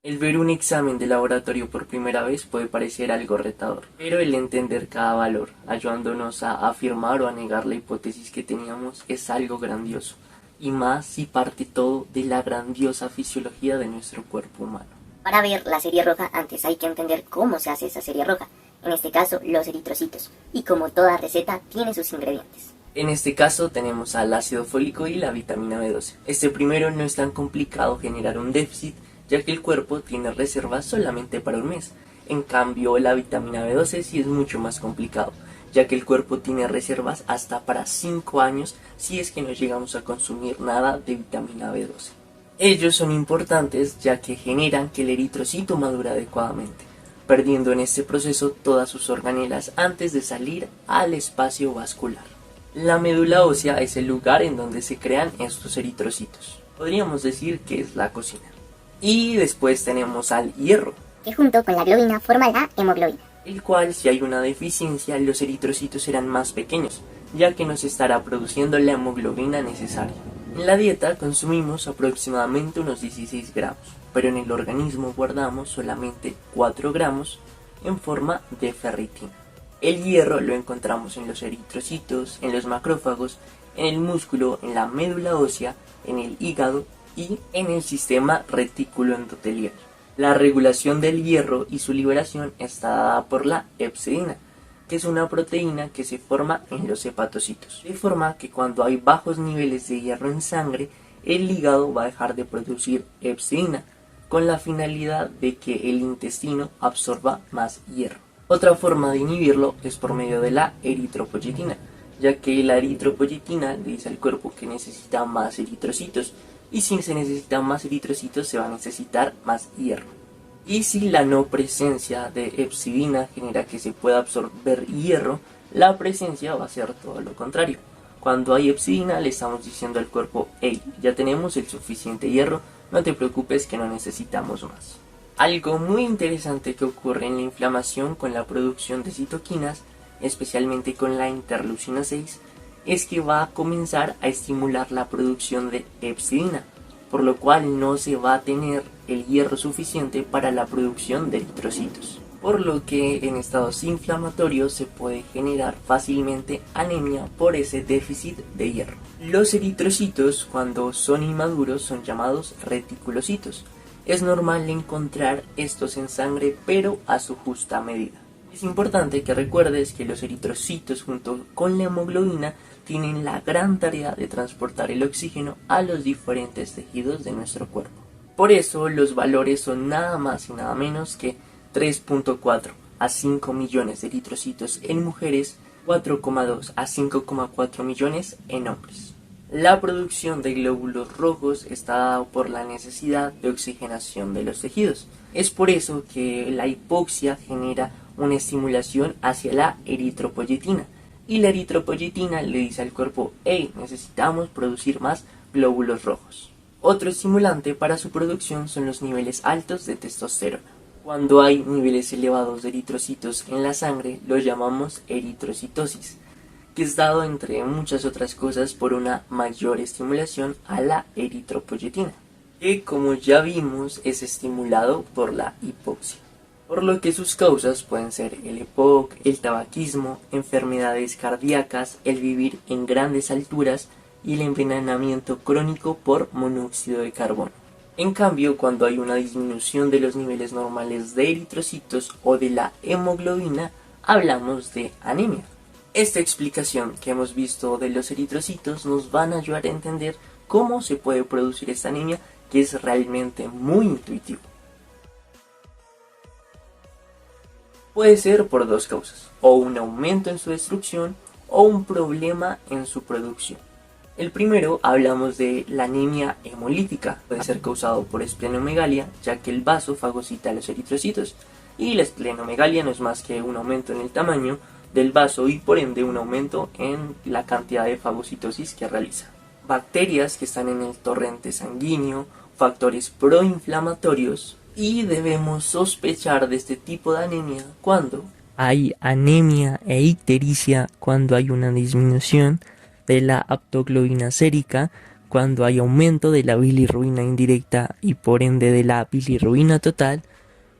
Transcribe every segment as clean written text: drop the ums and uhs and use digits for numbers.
El ver un examen de laboratorio por primera vez puede parecer algo retador, pero el entender cada valor, ayudándonos a afirmar o a negar la hipótesis que teníamos, es algo grandioso, y más si parte todo de la grandiosa fisiología de nuestro cuerpo humano. Para ver la serie roja, antes hay que entender cómo se hace esa serie roja, en este caso los eritrocitos, y como toda receta tiene sus ingredientes. En este caso tenemos al ácido fólico y la vitamina B12. Este primero no es tan complicado generar un déficit, ya que el cuerpo tiene reservas solamente para un mes. En cambio, la vitamina B12 sí es mucho más complicado, ya que el cuerpo tiene reservas hasta para 5 años si es que no llegamos a consumir nada de vitamina B12. Ellos son importantes ya que generan que el eritrocito madure adecuadamente, perdiendo en este proceso todas sus organelas antes de salir al espacio vascular. La médula ósea es el lugar en donde se crean estos eritrocitos. Podríamos decir que es la cocina. Y después tenemos al hierro, Que junto con la globina forma la hemoglobina. el cual, si hay una deficiencia, los eritrocitos serán más pequeños, ya que no se estará produciendo la hemoglobina necesaria. En la dieta consumimos aproximadamente unos 16 gramos, pero en el organismo guardamos solamente 4 gramos en forma de ferritina. El hierro lo encontramos en los eritrocitos, en los macrófagos, en el músculo, en la médula ósea, en el hígado y en el sistema retículo endotelial. La regulación del hierro y su liberación está dada por la hepcidina, que es una proteína que se forma en los hepatocitos, de forma que cuando hay bajos niveles de hierro en sangre, el hígado va a dejar de producir hepcidina, con la finalidad de que el intestino absorba más hierro. Otra forma de inhibirlo es por medio de la eritropoyetina, ya que la eritropoyetina le dice al cuerpo que necesita más eritrocitos, y si se necesitan más eritrocitos se va a necesitar más hierro. Y si la no presencia de hepcidina genera que se pueda absorber hierro, la presencia va a ser todo lo contrario. Cuando hay hepcidina le estamos diciendo al cuerpo: hey, ya tenemos el suficiente hierro, no te preocupes que no necesitamos más. Algo muy interesante que ocurre en la inflamación con la producción de citoquinas, especialmente con la interleucina 6, es que va a comenzar a estimular la producción de hepcidina, por lo cual no se va a tener el hierro suficiente para la producción de eritrocitos, por lo que en estados inflamatorios se puede generar fácilmente anemia por ese déficit de hierro. Los eritrocitos, cuando son inmaduros, son llamados reticulocitos. Es normal encontrar estos en sangre, pero a su justa medida. Es importante que recuerdes que los eritrocitos junto con la hemoglobina tienen la gran tarea de transportar el oxígeno a los diferentes tejidos de nuestro cuerpo. Por eso los valores son nada más y nada menos que 3.4 a 5 millones de eritrocitos en mujeres, 4,2 a 5,4 millones en hombres. La producción de glóbulos rojos está dada por la necesidad de oxigenación de los tejidos. Es por eso que la hipoxia genera una estimulación hacia la eritropoyetina, y la eritropoyetina le dice al cuerpo: hey, necesitamos producir más glóbulos rojos. Otro estimulante para su producción son los niveles altos de testosterona. Cuando hay niveles elevados de eritrocitos en la sangre, lo llamamos eritrocitosis, que es dado, entre muchas otras cosas, por una mayor estimulación a la eritropoyetina, que, como ya vimos, es estimulado por la hipoxia. Por lo que sus causas pueden ser el EPOC, el tabaquismo, enfermedades cardíacas, el vivir en grandes alturas y el envenenamiento crónico por monóxido de carbono. En cambio, cuando hay una disminución de los niveles normales de eritrocitos o de la hemoglobina, hablamos de anemia. Esta explicación que hemos visto de los eritrocitos nos van a ayudar a entender cómo se puede producir esta anemia, que es realmente muy intuitivo. Puede ser por dos causas, o un aumento en su destrucción o un problema en su producción. El primero, hablamos de la anemia hemolítica. Puede ser causado por esplenomegalia, ya que el vaso fagocita los eritrocitos, y la esplenomegalia no es más que un aumento en el tamaño del vaso y por ende un aumento en la cantidad de fagocitosis que realiza. Bacterias que están en el torrente sanguíneo, factores proinflamatorios, y debemos sospechar de este tipo de anemia cuando hay anemia e ictericia, cuando hay una disminución de la aptoglobina sérica, cuando hay aumento de la bilirrubina indirecta y por ende de la bilirrubina total,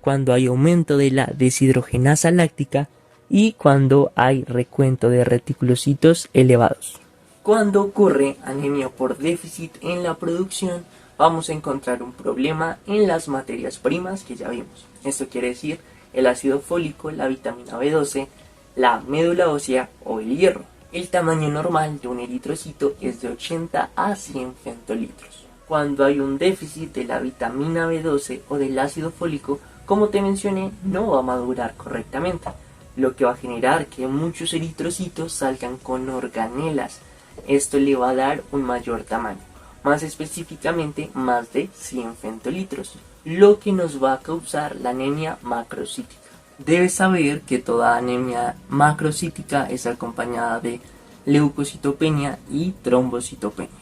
cuando hay aumento de la deshidrogenasa láctica y cuando hay recuento de reticulocitos elevados. Cuando ocurre anemia por déficit en la producción, vamos a encontrar un problema en las materias primas que ya vimos. Esto quiere decir el ácido fólico, la vitamina B12, la médula ósea o el hierro. El tamaño normal de un eritrocito es de 80 a 100 femtolitros. Cuando hay un déficit de la vitamina B12 o del ácido fólico, como te mencioné, no va a madurar correctamente, lo que va a generar que muchos eritrocitos salgan con organelas. Esto le va a dar un mayor tamaño, más específicamente más de 100 femtolitros, lo que nos va a causar la anemia macrocítica. Debes saber que toda anemia macrocítica es acompañada de leucocitopenia y trombocitopenia.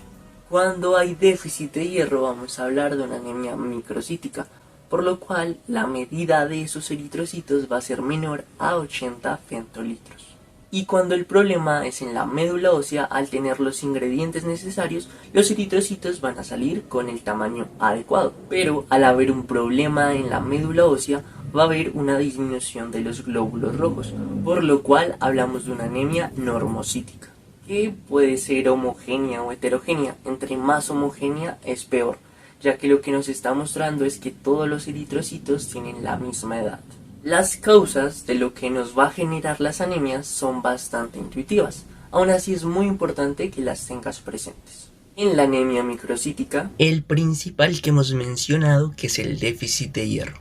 Cuando hay déficit de hierro vamos a hablar de una anemia microcítica, por lo cual la medida de esos eritrocitos va a ser menor a 80 femtolitros. Y cuando el problema es en la médula ósea, al tener los ingredientes necesarios, los eritrocitos van a salir con el tamaño adecuado. Pero al haber un problema en la médula ósea, va a haber una disminución de los glóbulos rojos, por lo cual hablamos de una anemia normocítica, que puede ser homogénea o heterogénea. Entre más homogénea es peor, ya que lo que nos está mostrando es que todos los eritrocitos tienen la misma edad. Las causas de lo que nos va a generar las anemias son bastante intuitivas, aún así es muy importante que las tengas presentes. En la anemia microcítica, el principal que hemos mencionado que es el déficit de hierro.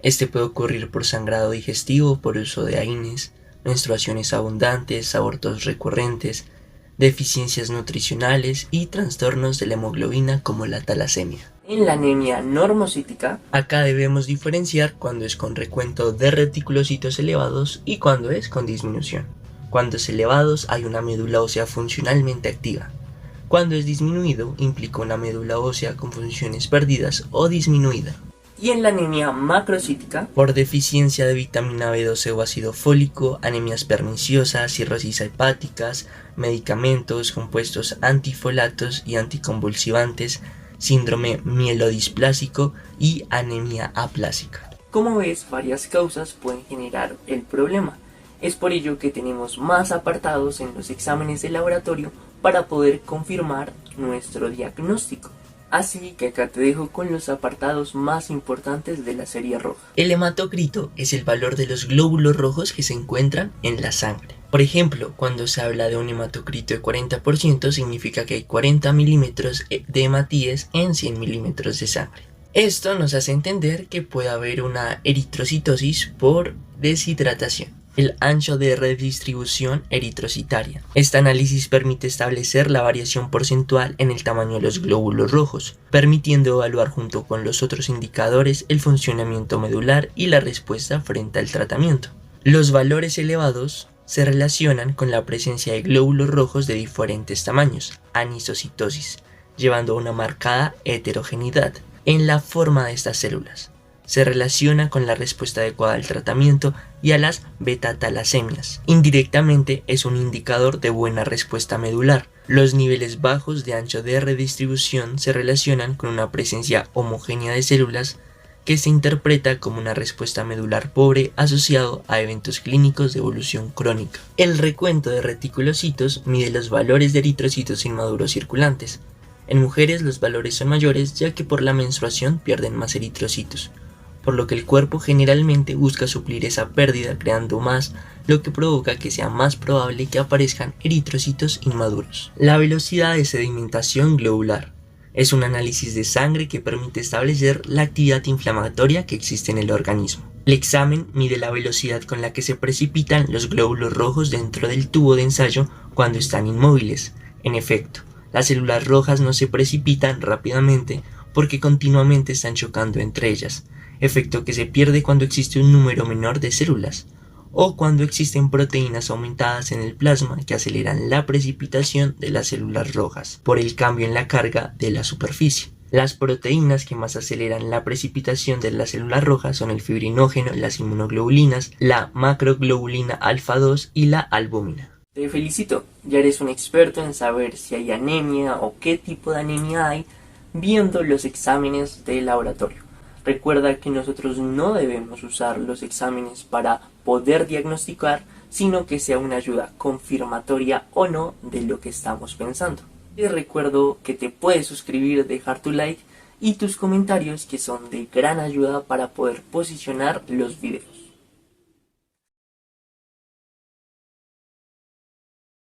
Este puede ocurrir por sangrado digestivo, por uso de AINES, menstruaciones abundantes, abortos recurrentes, deficiencias nutricionales y trastornos de la hemoglobina como la talasemia. En la anemia normocítica, acá debemos diferenciar cuando es con recuento de reticulocitos elevados y cuando es con disminución. Cuando es elevados hay una médula ósea funcionalmente activa. Cuando es disminuido implica una médula ósea con funciones perdidas o disminuida. Y en la anemia macrocítica, por deficiencia de vitamina B12 o ácido fólico, anemias perniciosas, cirrosis hepáticas, medicamentos, compuestos antifolatos y anticonvulsivantes, síndrome mielodisplásico y anemia aplásica. Como ves, varias causas pueden generar el problema. Es por ello que tenemos más apartados en los exámenes de laboratorio para poder confirmar nuestro diagnóstico. Así que acá te dejo con los apartados más importantes de la serie roja. El hematocrito es el valor de los glóbulos rojos que se encuentran en la sangre. Por ejemplo, cuando se habla de un hematocrito de 40% significa que hay 40 milímetros de hematíes en 100 milímetros de sangre. Esto nos hace entender que puede haber una eritrocitosis por deshidratación. El ancho de redistribución eritrocitaria. Este análisis permite establecer la variación porcentual en el tamaño de los glóbulos rojos, permitiendo evaluar junto con los otros indicadores el funcionamiento medular y la respuesta frente al tratamiento. Los valores elevados se relacionan con la presencia de glóbulos rojos de diferentes tamaños, anisocitosis, llevando a una marcada heterogeneidad en la forma de estas células. Se relaciona con la respuesta adecuada al tratamiento y a las beta-talasemias. Indirectamente es un indicador de buena respuesta medular. Los niveles bajos de ancho de redistribución se relacionan con una presencia homogénea de células que se interpreta como una respuesta medular pobre asociado a eventos clínicos de evolución crónica. El recuento de reticulocitos mide los valores de eritrocitos inmaduros circulantes. En mujeres los valores son mayores ya que por la menstruación pierden más eritrocitos, por lo que el cuerpo generalmente busca suplir esa pérdida creando más, lo que provoca que sea más probable que aparezcan eritrocitos inmaduros. La velocidad de sedimentación globular es un análisis de sangre que permite establecer la actividad inflamatoria que existe en el organismo. El examen mide la velocidad con la que se precipitan los glóbulos rojos dentro del tubo de ensayo cuando están inmóviles. En efecto, las células rojas no se precipitan rápidamente porque continuamente están chocando entre ellas, efecto que se pierde cuando existe un número menor de células, o cuando existen proteínas aumentadas en el plasma que aceleran la precipitación de las células rojas por el cambio en la carga de la superficie. Las proteínas que más aceleran la precipitación de las células rojas son el fibrinógeno, las inmunoglobulinas, la macroglobulina alfa 2 y la albúmina. Te felicito, ya eres un experto en saber si hay anemia o qué tipo de anemia hay viendo los exámenes de laboratorio. Recuerda que nosotros no debemos usar los exámenes para poder diagnosticar, sino que sea una ayuda confirmatoria o no de lo que estamos pensando. Te recuerdo que te puedes suscribir, dejar tu like y tus comentarios, que son de gran ayuda para poder posicionar los videos.